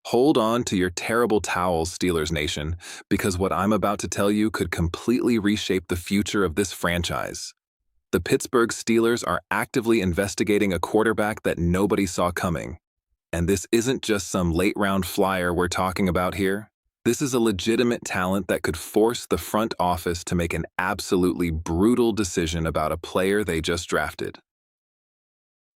Hold on to your terrible towels, Steelers Nation, because what I'm about to tell you could completely reshape the future of this franchise. The Pittsburgh Steelers are actively investigating a quarterback that nobody saw coming. And this isn't just some late-round flyer we're talking about here. This is a legitimate talent that could force the front office to make an absolutely brutal decision about a player they just drafted.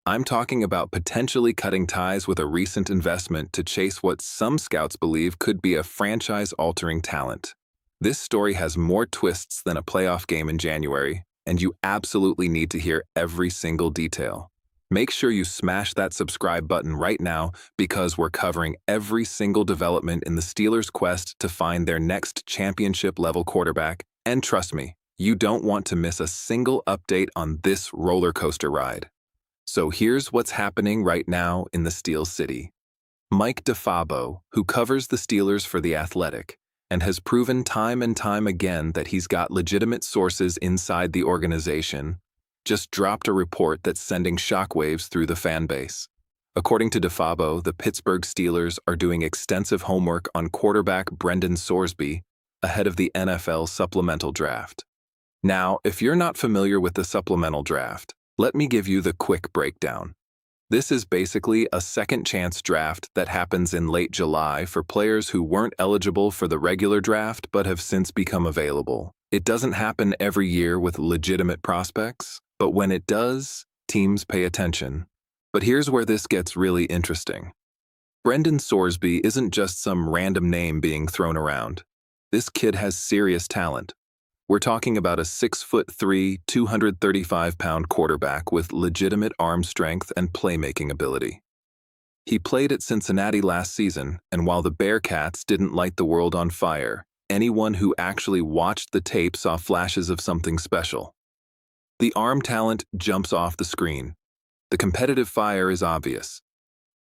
I'm talking about potentially cutting ties with a recent investment to chase what some scouts believe could be a franchise-altering talent. This story has more twists than a playoff game in January, and you absolutely need to hear every single detail. Make sure you smash that subscribe button right now because we're covering every single development in the Steelers' quest to find their next championship-level quarterback, and trust me, you don't want to miss a single update on this roller coaster ride. So here's what's happening right now in the Steel City. Mike DeFabo, who covers the Steelers for The Athletic, and has proven time and time again that he's got legitimate sources inside the organization, just dropped a report that's sending shockwaves through the fan base. According to DeFabo, the Pittsburgh Steelers are doing extensive homework on quarterback Brendan Sorsby ahead of the NFL supplemental draft. Now, if you're not familiar with the supplemental draft, let me give you the quick breakdown. This is basically a second-chance draft that happens in late July for players who weren't eligible for the regular draft but have since become available. It doesn't happen every year with legitimate prospects, but when it does, teams pay attention. But here's where this gets really interesting. Brendan Sorsby isn't just some random name being thrown around. This kid has serious talent. We're talking about a 6'3", 235-pound quarterback with legitimate arm strength and playmaking ability. He played at Cincinnati last season, and while the Bearcats didn't light the world on fire, anyone who actually watched the tape saw flashes of something special. The arm talent jumps off the screen. The competitive fire is obvious.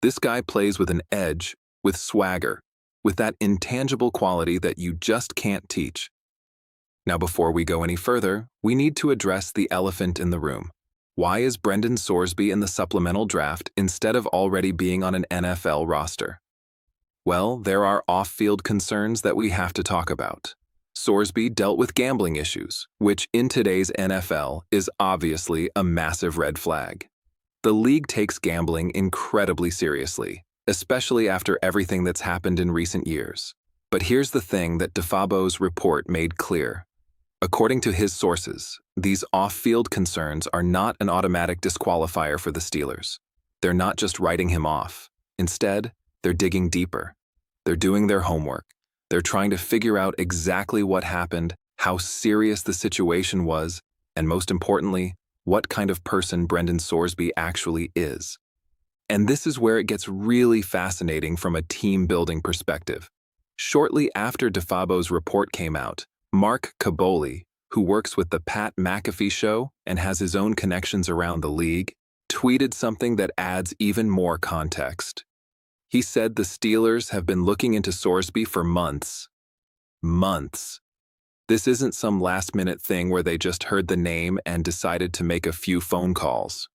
This guy plays with an edge, with swagger, with that intangible quality that you just can't teach. Now, before we go any further, we need to address the elephant in the room. Why is Brendan Sorsby in the supplemental draft instead of already being on an NFL roster? Well, there are off-field concerns that we have to talk about. Sorsby dealt with gambling issues, which in today's NFL is obviously a massive red flag. The league takes gambling incredibly seriously, especially after everything that's happened in recent years. But here's the thing that DeFabo's report made clear. According to his sources, these off-field concerns are not an automatic disqualifier for the Steelers. They're not just writing him off. Instead, they're digging deeper. They're doing their homework. They're trying to figure out exactly what happened, how serious the situation was, and most importantly, what kind of person Brendan Sorsby actually is. And this is where it gets really fascinating from a team-building perspective. Shortly after DeFabo's report came out, Mark Kaboly, who works with the Pat McAfee Show and has his own connections around the league, tweeted something that adds even more context. He said the Steelers have been looking into Sorsby for months. Months. This isn't some last-minute thing where they just heard the name and decided to make a few phone calls.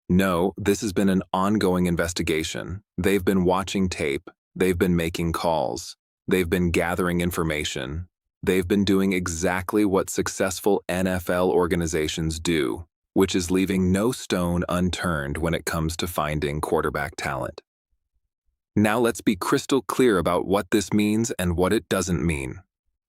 No, this has been an ongoing investigation. They've been watching tape. They've been making calls. They've been gathering information. They've been doing exactly what successful NFL organizations do, which is leaving no stone unturned when it comes to finding quarterback talent. Now let's be crystal clear about what this means and what it doesn't mean.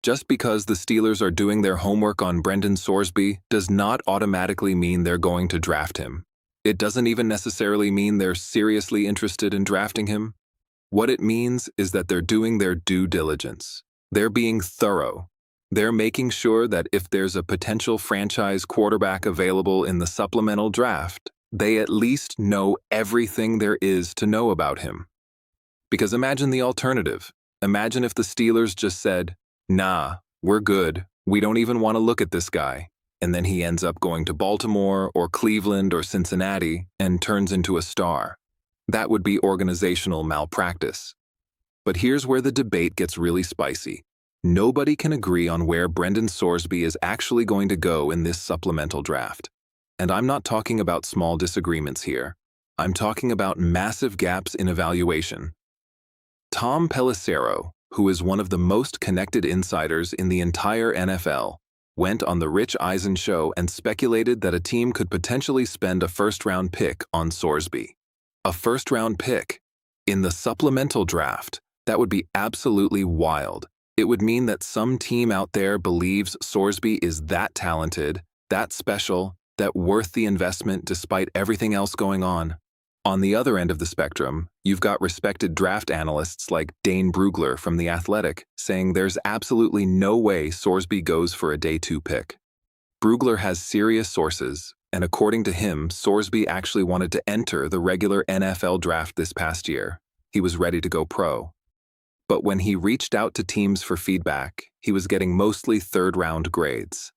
Just because the Steelers are doing their homework on Brendan Sorsby does not automatically mean they're going to draft him. It doesn't even necessarily mean they're seriously interested in drafting him. What it means is that they're doing their due diligence. They're being thorough. They're making sure that if there's a potential franchise quarterback available in the supplemental draft, they at least know everything there is to know about him. Because imagine the alternative. Imagine if the Steelers just said, "Nah, we're good. We don't even want to look at this guy." And then he ends up going to Baltimore or Cleveland or Cincinnati and turns into a star. That would be organizational malpractice. But here's where the debate gets really spicy. Nobody can agree on where Brendan Sorsby is actually going to go in this supplemental draft. And I'm not talking about small disagreements here. I'm talking about massive gaps in evaluation. Tom Pelissero, who is one of the most connected insiders in the entire NFL, went on the Rich Eisen show and speculated that a team could potentially spend a first-round pick on Sorsby. A first-round pick? In the supplemental draft? That would be absolutely wild. It would mean that some team out there believes Sorsby is that talented, that special, that worth the investment despite everything else going on. On the other end of the spectrum, you've got respected draft analysts like Dane Brugler from The Athletic saying there's absolutely no way Sorsby goes for a day 2 pick. Brugler has serious sources, and according to him, Sorsby actually wanted to enter the regular NFL draft this past year. He was ready to go pro. But when he reached out to teams for feedback, he was getting mostly third-round grades.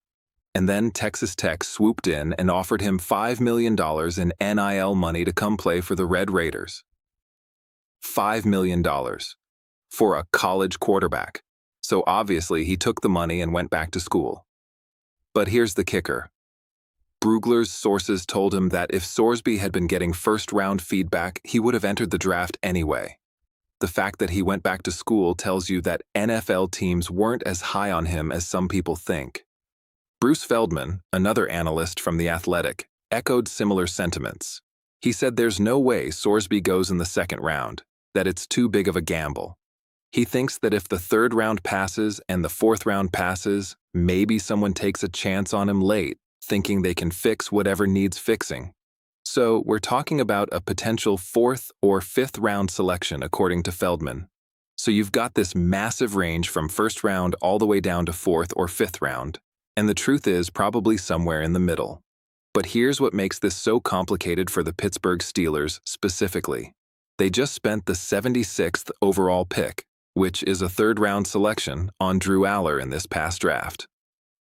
And then Texas Tech swooped in and offered him $5 million in NIL money to come play for the Red Raiders. $5 million for a college quarterback. So obviously he took the money and went back to school. But here's the kicker. Brugler's sources told him that if Sorsby had been getting first-round feedback, he would have entered the draft anyway. The fact that he went back to school tells you that NFL teams weren't as high on him as some people think. Bruce Feldman, another analyst from The Athletic, echoed similar sentiments. He said there's no way Sorsby goes in the second round, that it's too big of a gamble. He thinks that if the third round passes and the fourth round passes, maybe someone takes a chance on him late, thinking they can fix whatever needs fixing. So we're talking about a potential fourth or fifth round selection according to Feldman. So you've got this massive range from first round all the way down to fourth or fifth round. And the truth is probably somewhere in the middle. But here's what makes this so complicated for the Pittsburgh Steelers specifically. They just spent the 76th overall pick, which is a third-round selection, on Drew Aller in this past draft.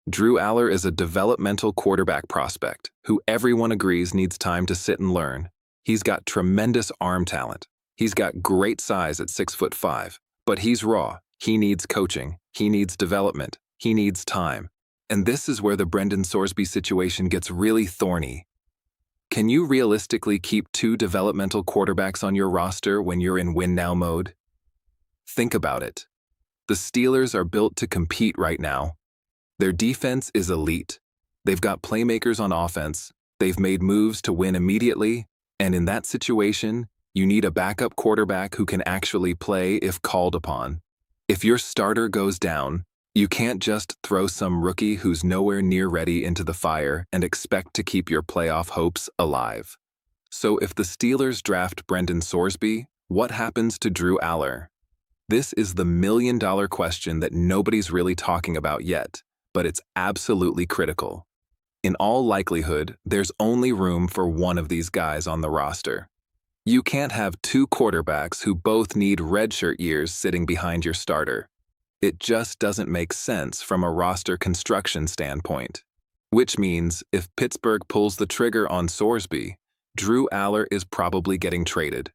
Drew Aller is a developmental quarterback prospect who everyone agrees needs time to sit and learn. He's got tremendous arm talent. He's got great size at 6'5", but he's raw. He needs coaching. He needs development. He needs time. And this is where the Brendan Sorsby situation gets really thorny. Can you realistically keep 2 developmental quarterbacks on your roster when you're in win-now mode? Think about it. The Steelers are built to compete right now. Their defense is elite. They've got playmakers on offense. They've made moves to win immediately. And in that situation, you need a backup quarterback who can actually play if called upon. If your starter goes down, you can't just throw some rookie who's nowhere near ready into the fire and expect to keep your playoff hopes alive. So if the Steelers draft Brendan Sorsby, what happens to Drew Aller? This is the million-dollar question that nobody's really talking about yet, but it's absolutely critical. In all likelihood, there's only room for one of these guys on the roster. You can't have 2 quarterbacks who both need redshirt years sitting behind your starter. It just doesn't make sense from a roster construction standpoint. Which means if Pittsburgh pulls the trigger on Sorsby, Drew Aller is probably getting traded.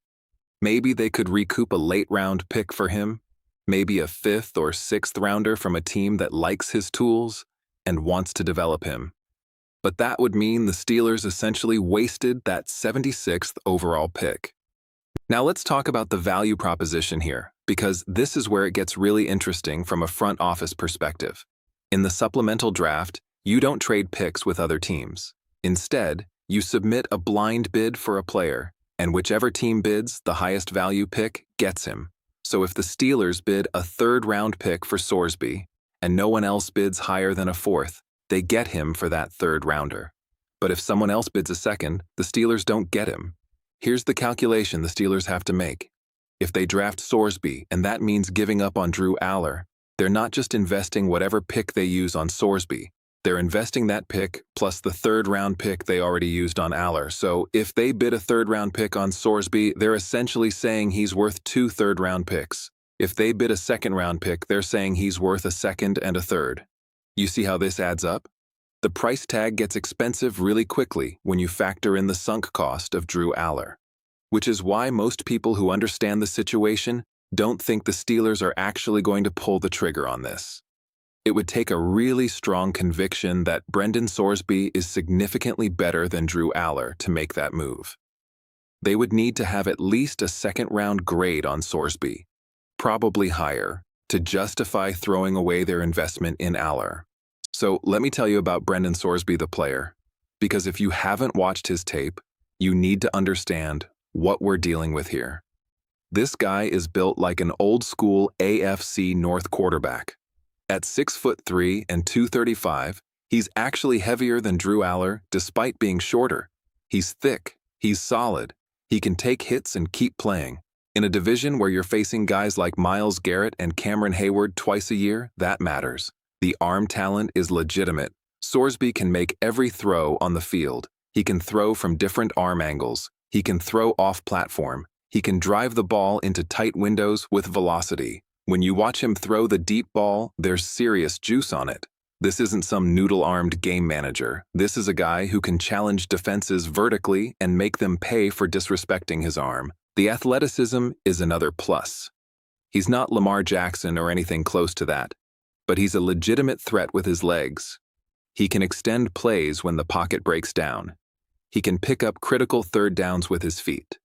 Maybe they could recoup a late-round pick for him, maybe a 5th or 6th rounder from a team that likes his tools and wants to develop him. But that would mean the Steelers essentially wasted that 76th overall pick. Now let's talk about the value proposition here, because this is where it gets really interesting from a front office perspective. In the supplemental draft, you don't trade picks with other teams. Instead, you submit a blind bid for a player, and whichever team bids the highest value pick gets him. So if the Steelers bid a third-round pick for Sorsby, and no one else bids higher than a 4th, they get him for that third rounder. But if someone else bids a 2nd, the Steelers don't get him. Here's the calculation the Steelers have to make. If they draft Sorsby, and that means giving up on Drew Aller, they're not just investing whatever pick they use on Sorsby. They're investing that pick plus the third-round pick they already used on Aller. So if they bid a third-round pick on Sorsby, they're essentially saying he's worth 2 third-round picks. If they bid a second-round pick, they're saying he's worth a 2nd and a 3rd. You see how this adds up? The price tag gets expensive really quickly when you factor in the sunk cost of Drew Aller, which is why most people who understand the situation don't think the Steelers are actually going to pull the trigger on this. It would take a really strong conviction that Brendan Sorsby is significantly better than Drew Aller to make that move. They would need to have at least a 2nd-round grade on Sorsby. probably higher, to justify throwing away their investment in Aller. So let me tell you about Brendan Sorsby, the player, because if you haven't watched his tape, you need to understand what we're dealing with here. This guy is built like an old-school AFC North quarterback. At 6'3" and 235, he's actually heavier than Drew Aller despite being shorter. He's thick, he's solid, he can take hits and keep playing. In a division where you're facing guys like Myles Garrett and Cameron Hayward twice a year, that matters. The arm talent is legitimate. Sorsby can make every throw on the field. He can throw from different arm angles. He can throw off platform. He can drive the ball into tight windows with velocity. When you watch him throw the deep ball, there's serious juice on it. This isn't some noodle-armed game manager. This is a guy who can challenge defenses vertically and make them pay for disrespecting his arm. The athleticism is another plus. He's not Lamar Jackson or anything close to that, but he's a legitimate threat with his legs. He can extend plays when the pocket breaks down. He can pick up critical third downs with his feet.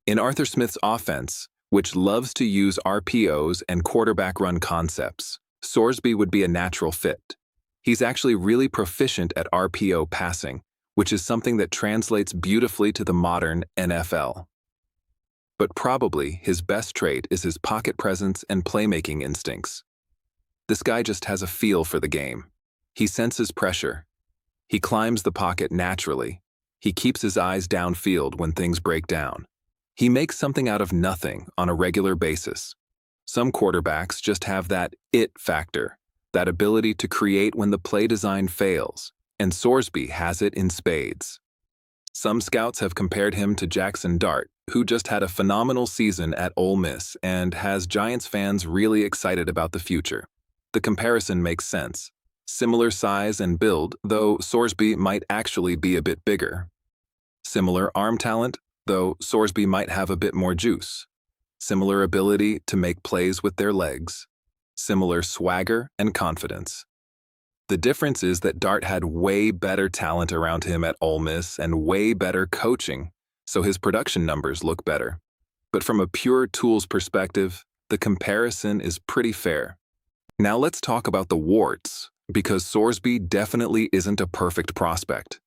In Arthur Smith's offense, which loves to use RPOs and quarterback run concepts, Sorsby would be a natural fit. He's actually really proficient at RPO passing, which is something that translates beautifully to the modern NFL. But probably his best trait is his pocket presence and playmaking instincts. This guy just has a feel for the game. He senses pressure. He climbs the pocket naturally. He keeps his eyes downfield when things break down. He makes something out of nothing on a regular basis. Some quarterbacks just have that it factor, that ability to create when the play design fails, and Sorsby has it in spades. Some scouts have compared him to Jackson Dart, who just had a phenomenal season at Ole Miss and has Giants fans really excited about the future. The comparison makes sense. Similar size and build, though Sorsby might actually be a bit bigger. Similar arm talent, though Sorsby might have a bit more juice. Similar ability to make plays with their legs. Similar swagger and confidence. The difference is that Dart had way better talent around him at Ole Miss and way better coaching, so his production numbers look better. But from a pure tools perspective, the comparison is pretty fair. Now let's talk about the warts, because Sorsby definitely isn't a perfect prospect.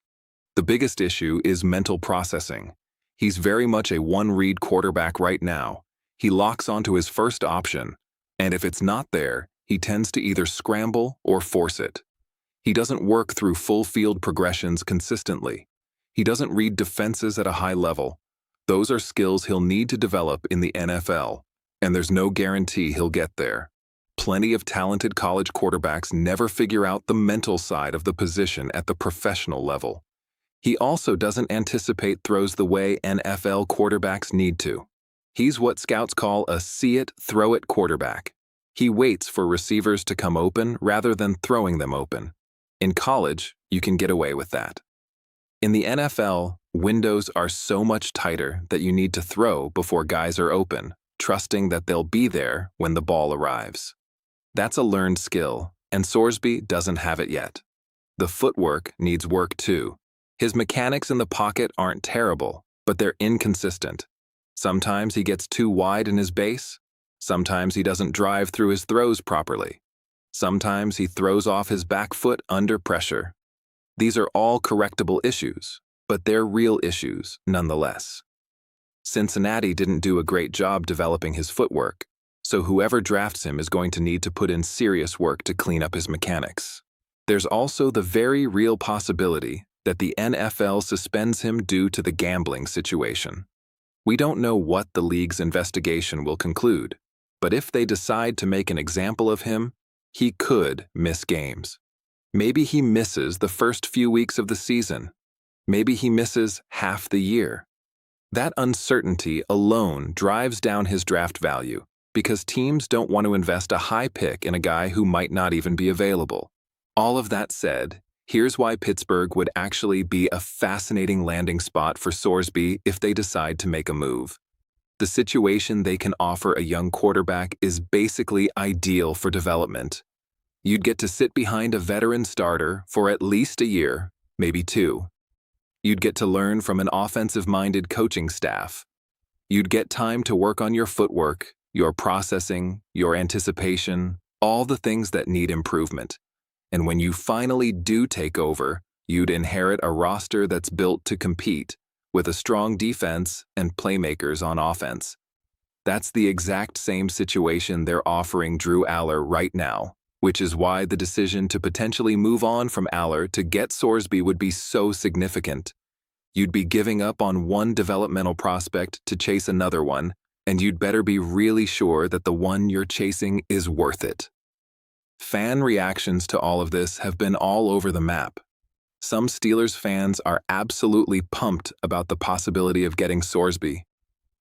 The biggest issue is mental processing. He's very much a one-read quarterback right now. He locks onto his first option, and if it's not there, he tends to either scramble or force it. He doesn't work through full-field progressions consistently. He doesn't read defenses at a high level. Those are skills he'll need to develop in the NFL, and there's no guarantee he'll get there. Plenty of talented college quarterbacks never figure out the mental side of the position at the professional level. He also doesn't anticipate throws the way NFL quarterbacks need to. He's what scouts call a see-it, throw-it quarterback. He waits for receivers to come open rather than throwing them open. In college, you can get away with that. In the NFL, windows are so much tighter that you need to throw before guys are open, trusting that they'll be there when the ball arrives. That's a learned skill, and Sorsby doesn't have it yet. The footwork needs work too. His mechanics in the pocket aren't terrible, but they're inconsistent. Sometimes he gets too wide in his base. Sometimes he doesn't drive through his throws properly. Sometimes he throws off his back foot under pressure. These are all correctable issues, but they're real issues nonetheless. Cincinnati didn't do a great job developing his footwork, so whoever drafts him is going to need to put in serious work to clean up his mechanics. There's also the very real possibility that the NFL suspends him due to the gambling situation. We don't know what the league's investigation will conclude, but if they decide to make an example of him, he could miss games. Maybe he misses the first few weeks of the season. Maybe he misses half the year. That uncertainty alone drives down his draft value because teams don't want to invest a high pick in a guy who might not even be available. All of that said, here's why Pittsburgh would actually be a fascinating landing spot for Sorsby if they decide to make a move. The situation they can offer a young quarterback is basically ideal for development. You'd get to sit behind a veteran starter for at least a year, maybe two. You'd get to learn from an offensive-minded coaching staff. You'd get time to work on your footwork, your processing, your anticipation, all the things that need improvement. And when you finally do take over, you'd inherit a roster that's built to compete, with a strong defense and playmakers on offense. That's the exact same situation they're offering Drew Aller right now, which is why the decision to potentially move on from Aller to get Sorsby would be so significant. You'd be giving up on one developmental prospect to chase another one, and you'd better be really sure that the one you're chasing is worth it. Fan reactions to all of this have been all over the map. Some Steelers fans are absolutely pumped about the possibility of getting Sorsby.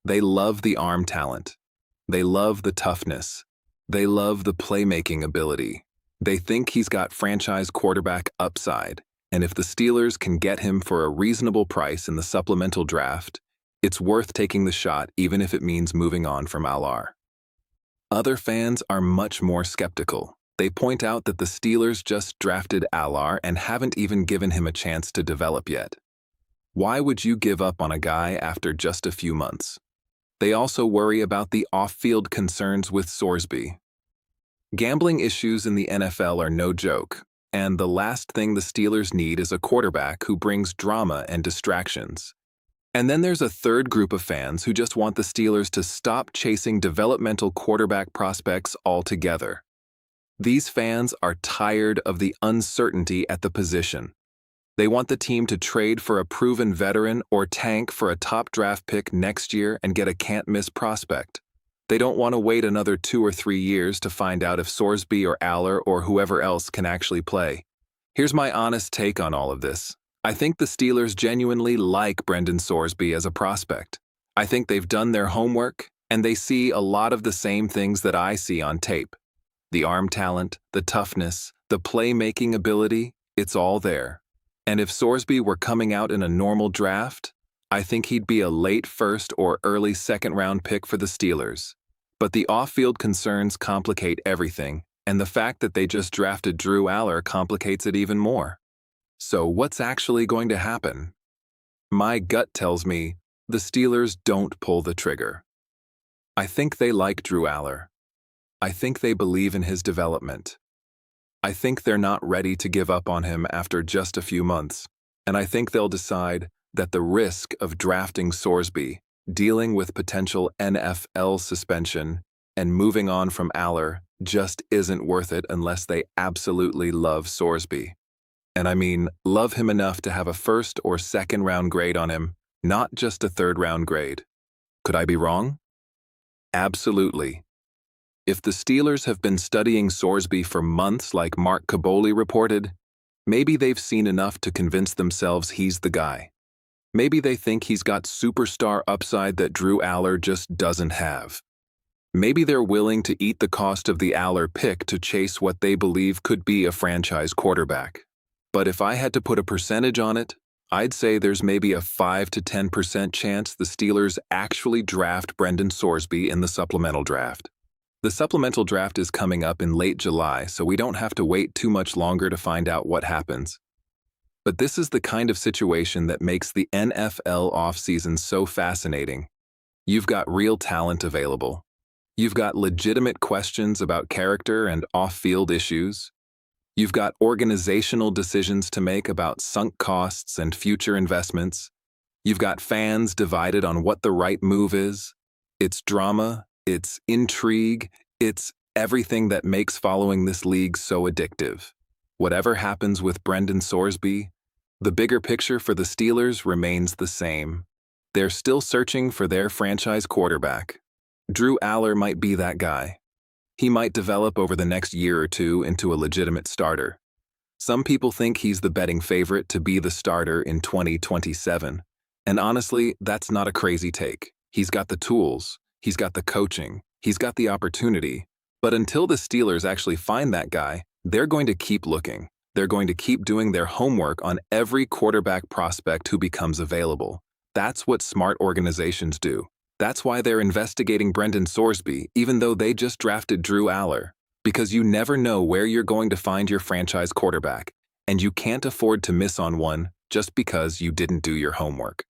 They love the arm talent. They love the toughness. They love the playmaking ability. They think he's got franchise quarterback upside, and if the Steelers can get him for a reasonable price in the supplemental draft, it's worth taking the shot even if it means moving on from Aller. Other fans are much more skeptical. They point out that the Steelers just drafted Aller and haven't even given him a chance to develop yet. Why would you give up on a guy after just a few months? They also worry about the off-field concerns with Sorsby. Gambling issues in the NFL are no joke, and the last thing the Steelers need is a quarterback who brings drama and distractions. And then there's a third group of fans who just want the Steelers to stop chasing developmental quarterback prospects altogether. These fans are tired of the uncertainty at the position. They want the team to trade for a proven veteran or tank for a top draft pick next year and get a can't-miss prospect. They don't want to wait another 2 or 3 years to find out if Sorsby or Aller or whoever else can actually play. Here's my honest take on all of this. I think the Steelers genuinely like Brendan Sorsby as a prospect. I think they've done their homework, and they see a lot of the same things that I see on tape. The arm talent, the toughness, the playmaking ability, it's all there. And if Sorsby were coming out in a normal draft, I think he'd be a late first or early second-round pick for the Steelers. But the off-field concerns complicate everything, and the fact that they just drafted Drew Aller complicates it even more. So what's actually going to happen? My gut tells me the Steelers don't pull the trigger. I think they like Drew Aller. I think they believe in his development. I think they're not ready to give up on him after just a few months, and I think they'll decide that the risk of drafting Sorsby, dealing with potential NFL suspension, and moving on from Aller just isn't worth it unless they absolutely love Sorsby. And I mean, love him enough to have a first or second round grade on him, not just a third round grade. Could I be wrong? Absolutely. If the Steelers have been studying Sorsby for months like Mark Kaboly reported, maybe they've seen enough to convince themselves he's the guy. Maybe they think he's got superstar upside that Drew Aller just doesn't have. Maybe they're willing to eat the cost of the Aller pick to chase what they believe could be a franchise quarterback. But if I had to put a percentage on it, I'd say there's maybe a 5 to 10% chance the Steelers actually draft Brendan Sorsby in the supplemental draft. The supplemental draft is coming up in late July, so we don't have to wait too much longer to find out what happens. But this is the kind of situation that makes the NFL offseason so fascinating. You've got real talent available. You've got legitimate questions about character and off-field issues. You've got organizational decisions to make about sunk costs and future investments. You've got fans divided on what the right move is. It's drama. It's intrigue, it's everything that makes following this league so addictive. Whatever happens with Brendan Sorsby, the bigger picture for the Steelers remains the same. They're still searching for their franchise quarterback. Drew Aller might be that guy. He might develop over the next year or two into a legitimate starter. Some people think he's the betting favorite to be the starter in 2027. And honestly, that's not a crazy take. He's got the tools. He's got the coaching, he's got the opportunity, but until the Steelers actually find that guy, they're going to keep looking. They're going to keep doing their homework on every quarterback prospect who becomes available. That's what smart organizations do. That's why they're investigating Brendan Sorsby, even though they just drafted Drew Aller, because you never know where you're going to find your franchise quarterback, and you can't afford to miss on one just because you didn't do your homework.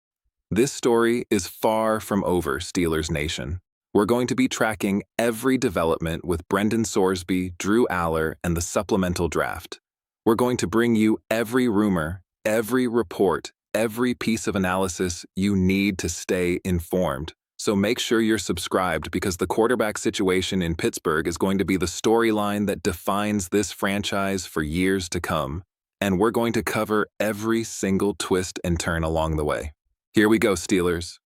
This story is far from over, Steelers Nation. We're going to be tracking every development with Brendan Sorsby, Drew Aller, and the supplemental draft. We're going to bring you every rumor, every report, every piece of analysis you need to stay informed. So make sure you're subscribed because the quarterback situation in Pittsburgh is going to be the storyline that defines this franchise for years to come. And we're going to cover every single twist and turn along the way. Here we go, Steelers.